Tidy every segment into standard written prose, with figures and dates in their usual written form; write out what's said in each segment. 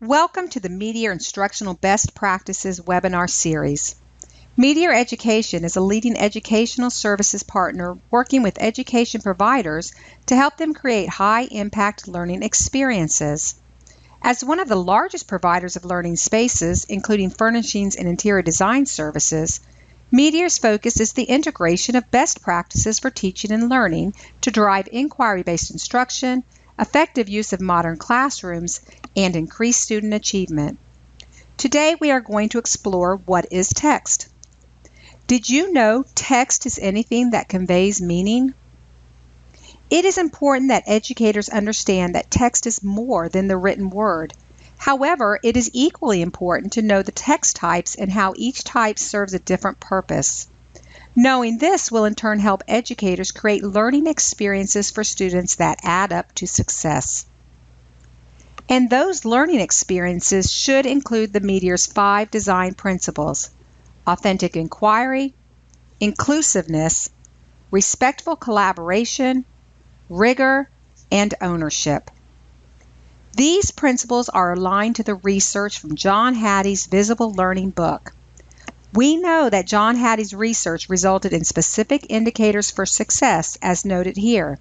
Welcome to the Meteor Instructional Best Practices webinar series. Meteor Education is a leading educational services partner working with education providers to help them create high-impact learning experiences. As one of the largest providers of learning spaces, including furnishings and interior design services, Meteor's focus is the integration of best practices for teaching and learning to drive inquiry-based instruction, effective use of modern classrooms, and increase student achievement. Today we are going to explore what is text. Did you know text is anything that conveys meaning? It is important that educators understand that text is more than the written word. However, it is equally important to know the text types and how each type serves a different purpose. Knowing this will in turn help educators create learning experiences for students that add up to success. And those learning experiences should include the Meteor's 5 design principles: authentic inquiry, inclusiveness, respectful collaboration, rigor, and ownership. These principles are aligned to the research from John Hattie's Visible Learning book. We know that John Hattie's research resulted in specific indicators for success, as noted here.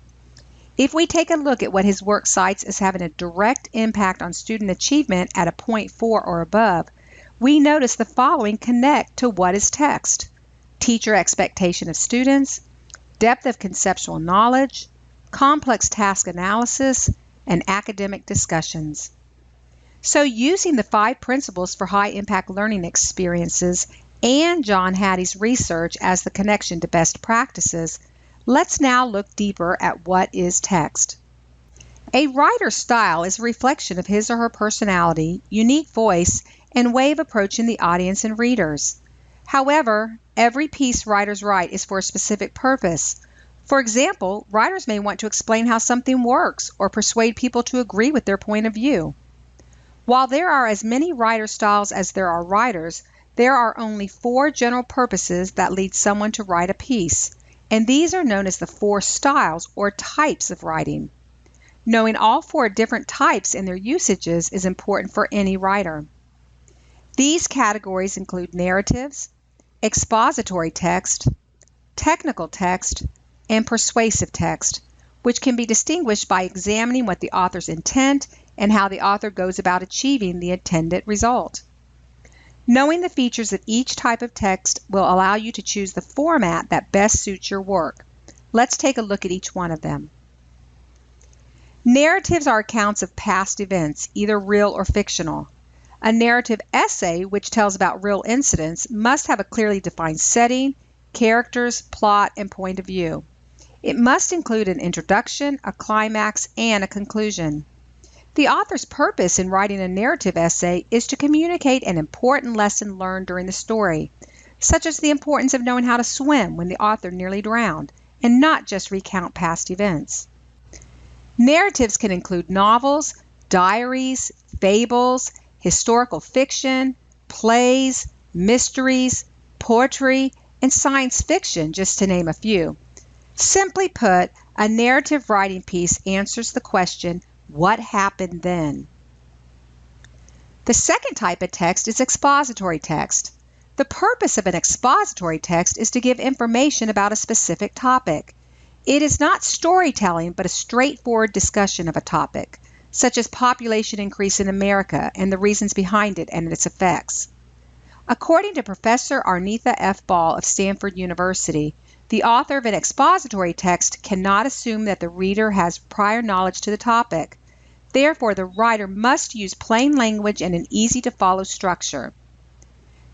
If we take a look at what his work cites as having a direct impact on student achievement at a 0.4 or above, we notice the following connect to what is text: teacher expectation of students, depth of conceptual knowledge, complex task analysis, and academic discussions. So using the 5 principles for high-impact learning experiences and John Hattie's research as the connection to best practices, let's now look deeper at what is text. A writer's style is a reflection of his or her personality, unique voice, and way of approaching the audience and readers. However, every piece writers write is for a specific purpose. For example, writers may want to explain how something works or persuade people to agree with their point of view. While there are as many writer styles as there are writers, there are only 4 general purposes that lead someone to write a piece, and these are known as the 4 styles or types of writing. Knowing all 4 different types and their usages is important for any writer. These categories include narratives, expository text, technical text, and persuasive text, which can be distinguished by examining what the author's intent and how the author goes about achieving the intended result. Knowing the features of each type of text will allow you to choose the format that best suits your work. Let's take a look at each one of them. Narratives are accounts of past events, either real or fictional. A narrative essay, which tells about real incidents, must have a clearly defined setting, characters, plot, and point of view. It must include an introduction, a climax, and a conclusion. The author's purpose in writing a narrative essay is to communicate an important lesson learned during the story, such as the importance of knowing how to swim when the author nearly drowned, and not just recount past events. Narratives can include novels, diaries, fables, historical fiction, plays, mysteries, poetry, and science fiction, just to name a few. Simply put, a narrative writing piece answers the question, what happened then? The second type of text is expository text. The purpose of an expository text is to give information about a specific topic. It is not storytelling, but a straightforward discussion of a topic, such as population increase in America and the reasons behind it and its effects. According to Professor Arnitha F. Ball of Stanford University, the author of an expository text cannot assume that the reader has prior knowledge to the topic. Therefore, the writer must use plain language and an easy-to-follow structure.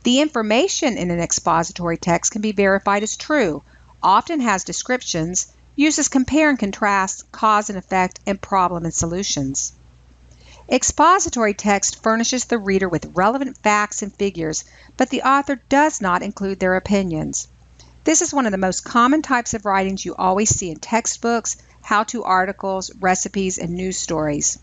The information in an expository text can be verified as true, often has descriptions, uses compare and contrast, cause and effect, and problem and solutions. Expository text furnishes the reader with relevant facts and figures, but the author does not include their opinions. This is one of the most common types of writings you always see in textbooks, how-to articles, recipes, and news stories.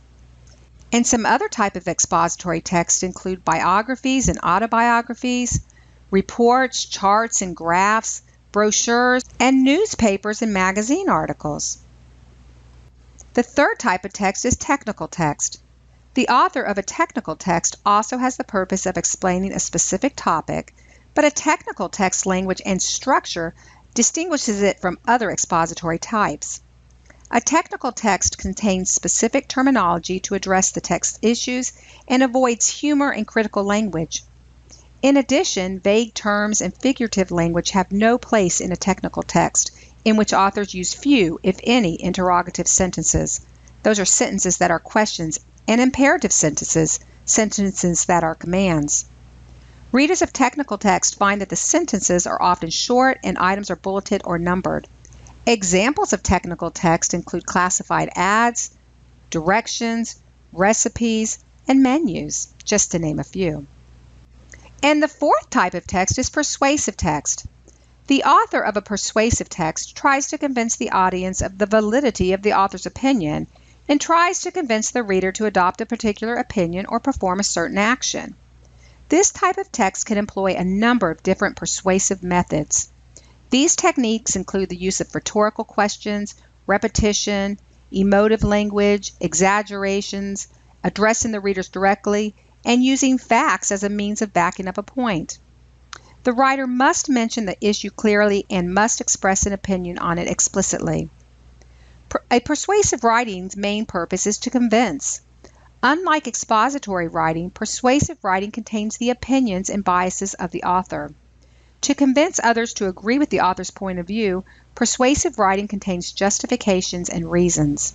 And some other type of expository text include biographies and autobiographies, reports, charts and graphs, brochures, and newspapers and magazine articles. The third type of text is technical text. The author of a technical text also has the purpose of explaining a specific topic, but a technical text language and structure distinguishes it from other expository types. A technical text contains specific terminology to address the text issues and avoids humor and critical language. In addition, vague terms and figurative language have no place in a technical text, in which authors use few, if any, interrogative sentences. Those are sentences that are questions, and imperative sentences, sentences that are commands. Readers of technical text find that the sentences are often short and items are bulleted or numbered. Examples of technical text include classified ads, directions, recipes, and menus, just to name a few. And the fourth type of text is persuasive text. The author of a persuasive text tries to convince the audience of the validity of the author's opinion and tries to convince the reader to adopt a particular opinion or perform a certain action. This type of text can employ a number of different persuasive methods. These techniques include the use of rhetorical questions, repetition, emotive language, exaggerations, addressing the readers directly, and using facts as a means of backing up a point. The writer must mention the issue clearly and must express an opinion on it explicitly. A persuasive writing's main purpose is to convince. Unlike expository writing, persuasive writing contains the opinions and biases of the author. To convince others to agree with the author's point of view, persuasive writing contains justifications and reasons.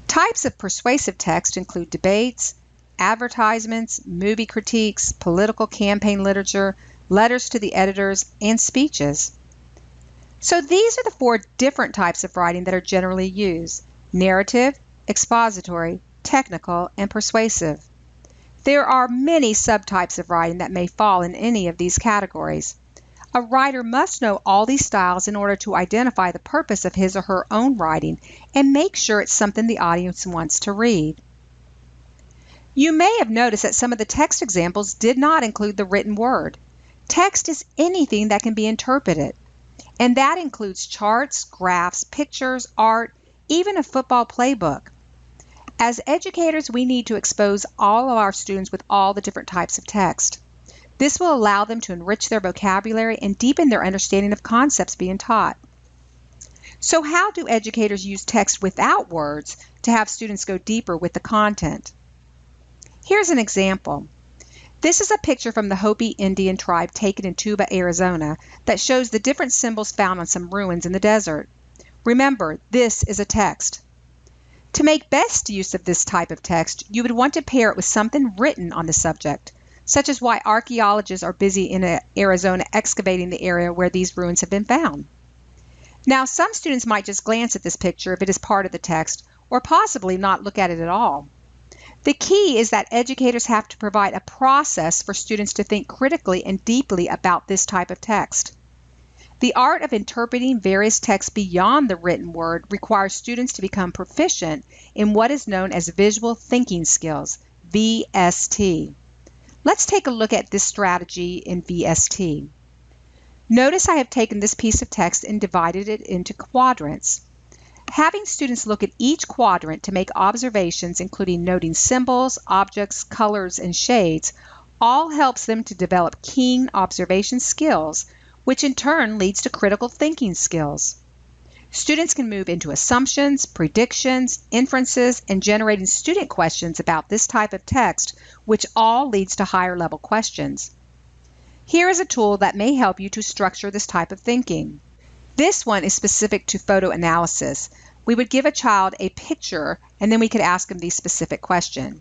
Types of persuasive text include debates, advertisements, movie critiques, political campaign literature, letters to the editors, and speeches. So these are the four different types of writing that are generally used: narrative, expository, technical, and persuasive. There are many subtypes of writing that may fall in any of these categories. A writer must know all these styles in order to identify the purpose of his or her own writing and make sure it's something the audience wants to read. You may have noticed that some of the text examples did not include the written word. Text is anything that can be interpreted, and that includes charts, graphs, pictures, art, even a football playbook. As educators, we need to expose all of our students with all the different types of text. This will allow them to enrich their vocabulary and deepen their understanding of concepts being taught. So how do educators use text without words to have students go deeper with the content? Here's an example. This is a picture from the Hopi Indian tribe taken in Tuba, Arizona, that shows the different symbols found on some ruins in the desert. Remember, this is a text. To make best use of this type of text, you would want to pair it with something written on the subject, such as why archaeologists are busy in Arizona excavating the area where these ruins have been found. Now, some students might just glance at this picture if it is part of the text, or possibly not look at it at all. The key is that educators have to provide a process for students to think critically and deeply about this type of text. The art of interpreting various texts beyond the written word requires students to become proficient in what is known as visual thinking skills, VST. Let's take a look at this strategy in VST. Notice I have taken this piece of text and divided it into quadrants. Having students look at each quadrant to make observations, including noting symbols, objects, colors, and shades, all helps them to develop keen observation skills, which in turn leads to critical thinking skills. Students can move into assumptions, predictions, inferences, and generating student questions about this type of text, which all leads to higher level questions. Here is a tool that may help you to structure this type of thinking. This one is specific to photo analysis. We would give a child a picture and then we could ask them the specific question.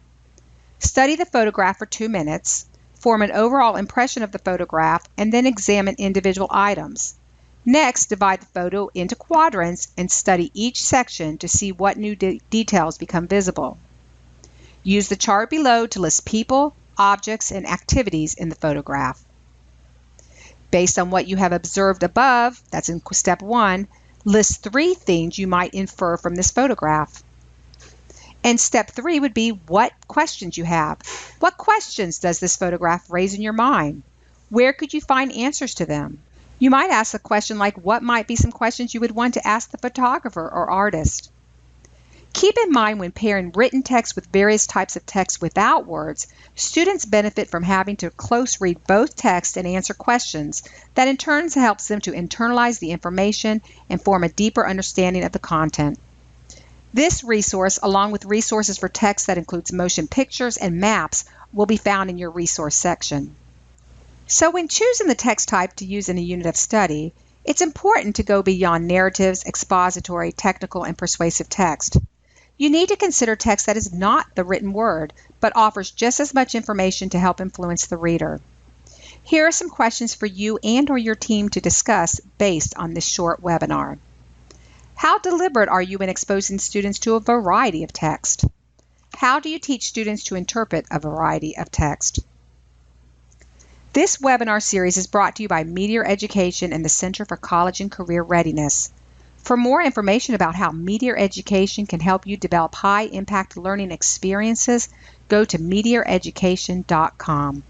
Study the photograph for 2 minutes, form an overall impression of the photograph, and then examine individual items. Next, divide the photo into quadrants and study each section to see what new details become visible. Use the chart below to list people, objects, and activities in the photograph. Based on what you have observed above, that's in step 1, list 3 things you might infer from this photograph. And step 3 would be what questions you have. What questions does this photograph raise in your mind? Where could you find answers to them? You might ask a question like, what might be some questions you would want to ask the photographer or artist? Keep in mind when pairing written text with various types of text without words, students benefit from having to close read both text and answer questions that in turn helps them to internalize the information and form a deeper understanding of the content. This resource, along with resources for text that includes motion pictures and maps, will be found in your resource section. So when choosing the text type to use in a unit of study, it's important to go beyond narratives, expository, technical, and persuasive text. You need to consider text that is not the written word, but offers just as much information to help influence the reader. Here are some questions for you and or your team to discuss based on this short webinar. How deliberate are you in exposing students to a variety of text? How do you teach students to interpret a variety of text? This webinar series is brought to you by Meteor Education and the Center for College and Career Readiness. For more information about how Meteor Education can help you develop high-impact learning experiences, go to meteoreducation.com.